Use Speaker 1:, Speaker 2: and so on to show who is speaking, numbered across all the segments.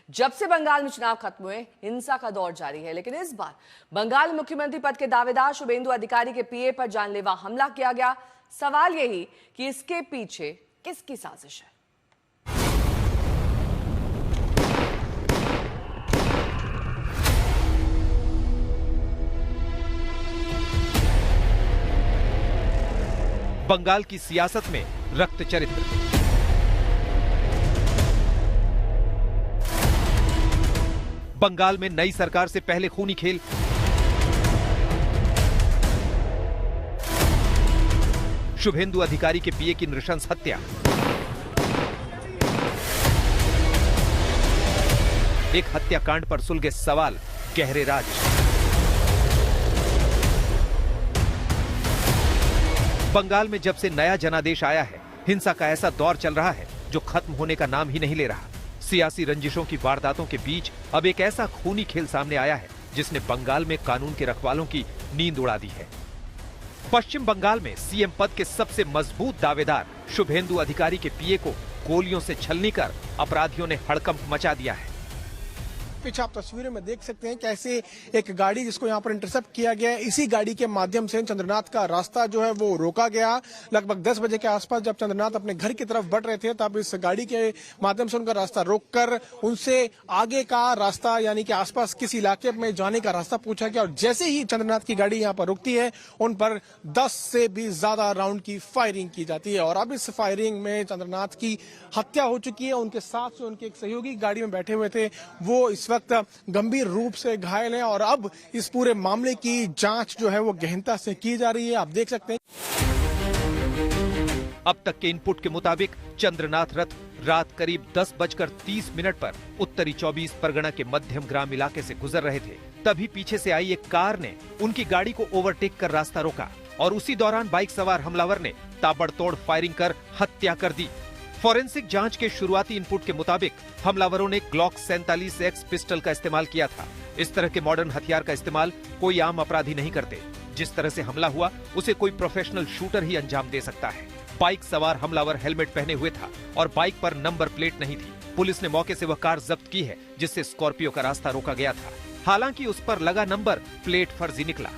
Speaker 1: जब से बंगाल में चुनाव खत्म हुए हिंसा का दौर जारी है, लेकिन इस बार बंगाल मुख्यमंत्री पद के दावेदार शुभेंदु अधिकारी के पीए पर जानलेवा हमला किया गया। सवाल यही कि इसके पीछे किसकी साजिश है।
Speaker 2: बंगाल की सियासत में रक्त चरित्र। बंगाल में नई सरकार से पहले खूनी खेल। शुभेंदु अधिकारी के पीए की नृशंस हत्या। एक हत्याकांड पर सुलगे सवाल, गहरे राज। बंगाल में जब से नया जनादेश आया है, हिंसा का ऐसा दौर चल रहा है जो खत्म होने का नाम ही नहीं ले रहा। सियासी रंजिशों की वारदातों के बीच अब एक ऐसा खूनी खेल सामने आया है जिसने बंगाल में कानून के रखवालों की नींद उड़ा दी है। पश्चिम बंगाल में सीएम पद के सबसे मजबूत दावेदार शुभेंदु अधिकारी के पीए को गोलियों से छलनी कर अपराधियों ने हड़कंप मचा दिया है।
Speaker 3: पीछे आप तस्वीरों में देख सकते हैं कैसे एक गाड़ी जिसको यहाँ पर इंटरसेप्ट किया गया है, इसी गाड़ी के माध्यम से चंद्रनाथ का रास्ता जो है वो रोका गया। लगभग 10 बजे के आसपास जब चंद्रनाथ अपने घर की तरफ बढ़ रहे थे तब इस गाड़ी के माध्यम से उनका रास्ता रोककर उनसे आगे का रास्ता यानी कि आसपास किस इलाके में जाने का रास्ता पूछा गया और जैसे ही चंद्रनाथ की गाड़ी यहाँ पर रुकती है उन पर 10 से भी ज्यादा राउंड की फायरिंग की जाती है और अब इस फायरिंग में चंद्रनाथ की हत्या हो चुकी है। उनके साथ से उनके एक सहयोगी गाड़ी में बैठे हुए थे, वो इस वक्त गंभीर रूप से घायल हैं और अब इस पूरे मामले की जांच जो है वो गहनता से की जा रही है। आप देख सकते हैं
Speaker 2: अब तक के इनपुट के मुताबिक चंद्रनाथ रथ रात करीब 10:30 पर उत्तरी 24 परगना के मध्यम ग्राम इलाके से गुजर रहे थे। तभी पीछे से आई एक कार ने उनकी गाड़ी को ओवरटेक कर रास्ता रोका और उसी दौरान बाइक सवार हमलावर ने ताबड़तोड़ फायरिंग कर हत्या कर दी। फॉरेंसिक जांच के शुरुआती इनपुट के मुताबिक हमलावरों ने ग्लॉक 47X पिस्टल का इस्तेमाल किया था। इस तरह के मॉडर्न हथियार का इस्तेमाल कोई आम अपराधी नहीं करते। जिस तरह से हमला हुआ उसे कोई प्रोफेशनल शूटर ही अंजाम दे सकता है। बाइक सवार हमलावर हेलमेट पहने हुए था और बाइक पर नंबर प्लेट नहीं थी। पुलिस ने मौके से वह कार जब्त की है जिससे स्कॉर्पियो का रास्ता रोका गया था। हालांकि उस पर लगा नंबर प्लेट फर्जी निकला।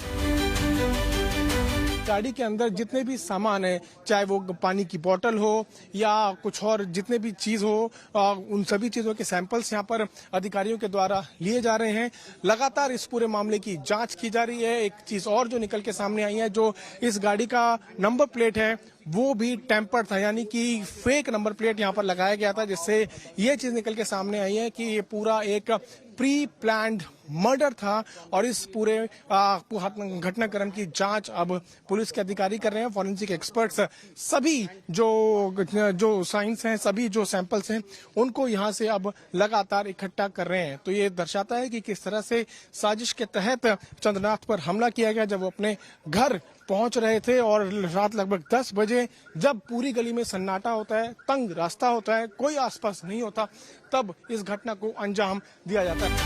Speaker 3: गाड़ी के अंदर जितने भी सामान है, चाहे वो पानी की बोतल हो या कुछ और जितने भी चीज हो, उन सभी चीजों के सैंपल्स यहाँ पर अधिकारियों के द्वारा लिए जा रहे हैं। लगातार इस पूरे मामले की जांच की जा रही है। एक चीज और जो निकल के सामने आई है, जो इस गाड़ी का नंबर प्लेट है वो भी टेम्पर्ड था, यानी कि फेक नंबर प्लेट यहाँ पर लगाया गया था, जिससे ये चीज निकल के सामने आई है कि ये पूरा एक प्री प्लान्ड मर्डर था और इस पूरे घटनाक्रम की जांच अब पुलिस के अधिकारी कर रहे हैं। फॉरेंसिक एक्सपर्ट्स सभी जो साइंस हैं, सभी जो सैंपल्स हैं उनको यहाँ से अब लगातार इकट्ठा कर रहे हैं। तो ये दर्शाता है कि किस तरह से साजिश के तहत चंद्रनाथ पर हमला किया गया जब वो अपने घर पहुंच रहे थे और रात लगभग 10 बजे जब पूरी गली में सन्नाटा होता है, तंग रास्ता होता है, कोई आसपास नहीं होता, तब इस घटना को अंजाम दिया जाता है।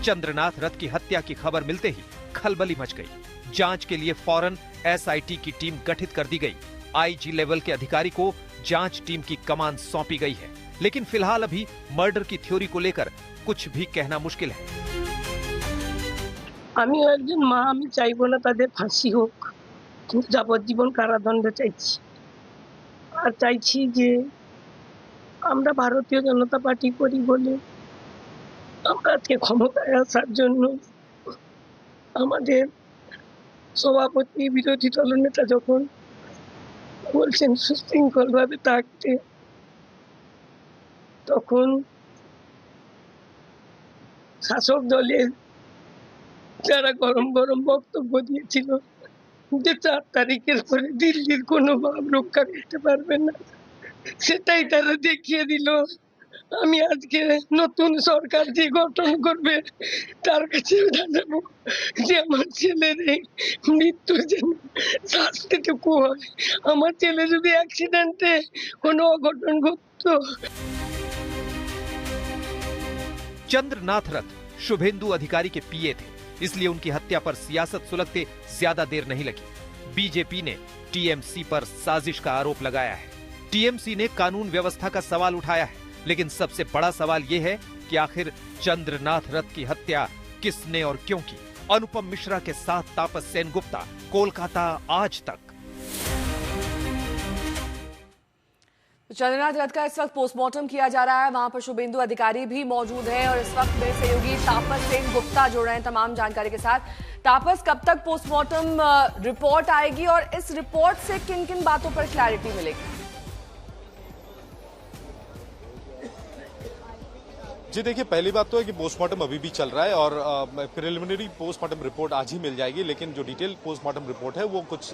Speaker 2: चंद्रनाथ रथ की हत्या की खबर मिलते ही खलबली मच गई। जांच के लिए फौरन एसआईटी की टीम गठित कर दी गई। आईजी लेवल के अधिकारी को जांच टीम की कमान सौंपी गई है। लेकिन फिलहाल अभी मर्डर की थ्योरी को लेकर कुछ भी कहना मुश्किल है।
Speaker 4: আমি একজন মা, আমি চাইবো না তাদের ফাঁসি হোক, কিন্তু যাবজ্জীবন কারাদণ্ড চাইছি। আর চাইছি যে আমরা ভারতীয় জনতা পার্টি করি বলে আমরা আজকে ক্ষমতায় আসার জন্য আমাদের সভাপতি বিরোধী দলনেতা যখন বলছেন সুশৃঙ্খলভাবে থাকতে, তখন শাসক দলের যারা গরম গরম বক্তব্য দিয়েছিল যে 4 তারিখের পরে দিল্লির কোনো ভাব রক্ষা করতে পারবে না, সেটাই তারা দেখিয়ে দিল। আমি আজকে নতুন সরকার যে গঠন করবে তার কাছে জানাবো যে আমার ছেলের এই মৃত্যুর জন্য শাস্তিটুকু হয়। আমার ছেলে যদি অ্যাক্সিডেন্টে কোনো অঘটন ঘটতো।
Speaker 2: चंद्रनाथ रथ शुभेंदु अधिकारी के पीए थे, इसलिए उनकी हत्या पर सियासत सुलगते ज्यादा देर नहीं लगी। बीजेपी ने टीएमसी पर साजिश का आरोप लगाया है। टीएमसी ने कानून व्यवस्था का सवाल उठाया है। लेकिन सबसे बड़ा सवाल ये है कि आखिर चंद्रनाथ रथ की हत्या किसने और क्यों की। अनुपम मिश्रा के साथ तापस सेनगुप्ता, कोलकाता आज तक।
Speaker 1: चंद्रनाथ रथ का इस वक्त पोस्टमार्टम किया जा रहा है, वहां पर शुभेंदु अधिकारी भी मौजूद हैं और इस वक्त मेरे सहयोगी तापस सेनगुप्ता जुड़ रहे हैं तमाम जानकारी के साथ। तापस, कब तक पोस्टमार्टम रिपोर्ट आएगी और इस रिपोर्ट से किन किन बातों पर क्लैरिटी मिलेगी?
Speaker 5: जी देखिए, पहली बात तो है कि पोस्टमार्टम अभी भी चल रहा है और प्रिलिमिनरी पोस्टमार्टम रिपोर्ट आज ही मिल जाएगी, लेकिन जो डिटेल पोस्टमार्टम रिपोर्ट है वो कुछ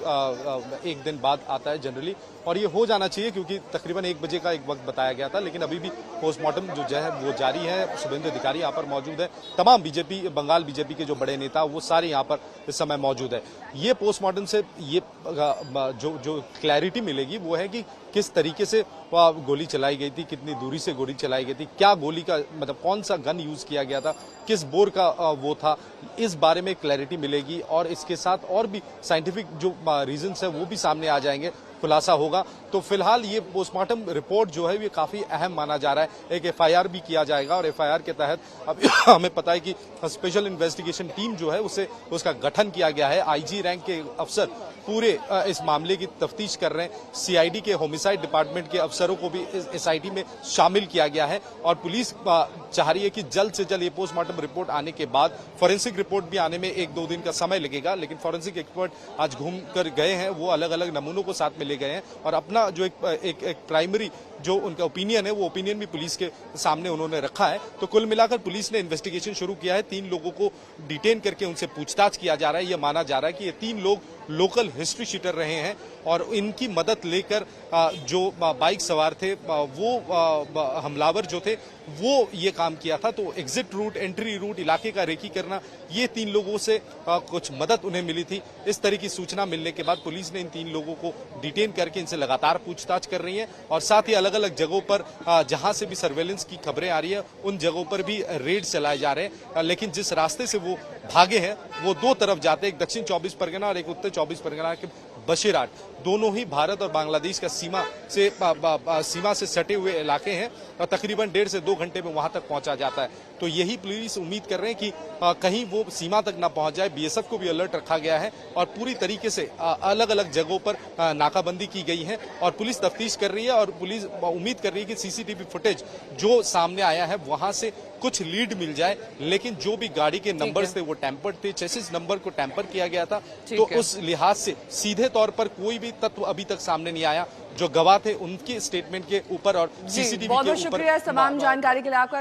Speaker 5: एक दिन बाद आता है जनरली, और ये हो जाना चाहिए क्योंकि तकरीबन 1 बजे का एक वक्त बताया गया था। लेकिन अभी भी पोस्टमार्टम जो है वो जारी है। शुभेंदु अधिकारी यहाँ पर मौजूद है, तमाम बीजेपी, बंगाल बीजेपी के जो बड़े नेता वो सारे यहाँ पर इस समय मौजूद है। ये पोस्टमार्टम से ये जो क्लैरिटी मिलेगी वो है कि किस तरीके से गोली चलाई गई थी, कितनी दूरी से गोली चलाई गई थी, क्या गोली का मतलब कौन सा गन यूज किया गया था, किस बोर का वो था, इस बारे में क्लैरिटी मिलेगी। और इसके साथ और भी साइंटिफिक जो रीजंस है वो भी सामने आ जाएंगे, खुलासा होगा। तो फिलहाल ये पोस्टमार्टम रिपोर्ट जो है ये काफी अहम माना जा रहा है। एक एफआईआर भी किया जाएगा और एफआईआर के तहत अब हमें पता है कि स्पेशल इन्वेस्टिगेशन टीम जो है उसका गठन किया गया है। आईजी रैंक के अफसर पूरे इस मामले की तफ्तीश कर रहे हैं। सीआईडी के होमिसाइड डिपार्टमेंट के अफसरों को भी इस एसआईटी में शामिल किया गया है और पुलिस चाह रही है कि जल्द से जल्द ये पोस्टमार्टम रिपोर्ट आने के बाद फॉरेंसिक रिपोर्ट भी आने में 1-2 दिन का समय लगेगा। लेकिन फॉरेंसिक एक्सपर्ट आज घूम कर गए हैं, वो अलग अलग नमूनों को साथ में ले गए हैं और अपना जो एक प्राइमरी जो उनका ओपिनियन है वो ओपिनियन भी पुलिस के सामने उन्होंने रखा है। तो कुल मिलाकर पुलिस ने इन्वेस्टिगेशन शुरू किया है। 3 लोगों को डिटेन करके उनसे पूछताछ किया जा रहा है। यह माना जा रहा है कि ये 3 लोग लोकल हिस्ट्री शीटर रहे हैं और इनकी मदद लेकर जो बाइक सवार थे वो हमलावर जो थे वो ये काम किया था। तो एग्जिट रूट, एंट्री रूट, इलाके का रेकी करना, ये 3 लोगों से कुछ मदद उन्हें मिली थी। इस तरह की सूचना मिलने के बाद पुलिस ने इन 3 लोगों को डिटेन करके इनसे लगातार पूछताछ कर रही है और साथ ही अलग अलग जगहों पर जहां से भी सर्वेलेंस की खबरें आ रही है उन जगहों पर भी रेड चलाए जा रहे हैं। लेकिन जिस रास्ते से वो भागे हैं वो 2 तरफ जाते हैं, एक दक्षिण 24 परगना और एक उत्तर 24 परगना के बशीराट। दोनों ही भारत और बांग्लादेश का सीमा से सटे हुए इलाके हैं और तकरीबन 1.5 से 2 घंटे में वहां तक पहुंचा जाता है। तो यही पुलिस उम्मीद कर रहे हैं कि कहीं वो सीमा तक ना पहुंच जाए। बीएसएफ को भी अलर्ट रखा गया है और पूरी तरीके से अलग अलग जगहों पर नाकाबंदी की गई है और पुलिस तफ्तीश कर रही है और पुलिस उम्मीद कर रही है कि सीसीटीवी फुटेज जो सामने आया है वहां से कुछ लीड मिल जाए। लेकिन जो भी गाड़ी के नंबर्स थे वो टेम्पर्ड थे, चेसिस नंबर को टेम्पर किया गया था। तो उस लिहाज से सीधे तौर पर कोई भी तत्व अभी तक सामने नहीं आया। जो गवाह थे उनके स्टेटमेंट के ऊपर और सीसीटीवी के ऊपर।
Speaker 1: बहुत शुक्रिया तमाम जानकारी के लिए आपका।